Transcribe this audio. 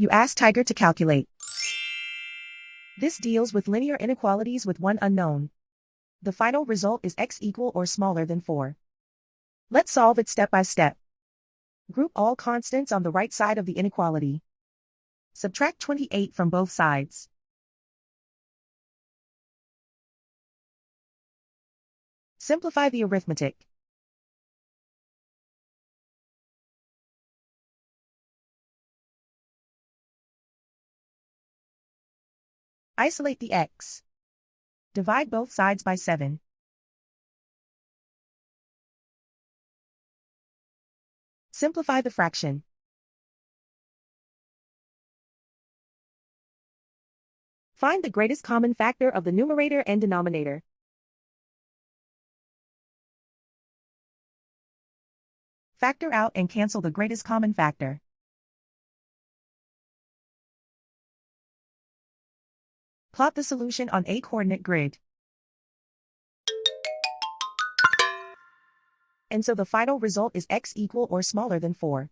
You ask Tiger to calculate. This deals with linear inequalities with one unknown. The final result is x equal or smaller than 4. Let's solve it step by step. Group all constants on the right side of the inequality. Subtract 28 from both sides. Simplify the arithmetic. Isolate the x. Divide both sides by 7. Simplify the fraction. Find the greatest common factor of the numerator and denominator. Factor out and cancel the greatest common factor. Plot the solution on a coordinate grid. And so the final result is x equal or smaller than 4.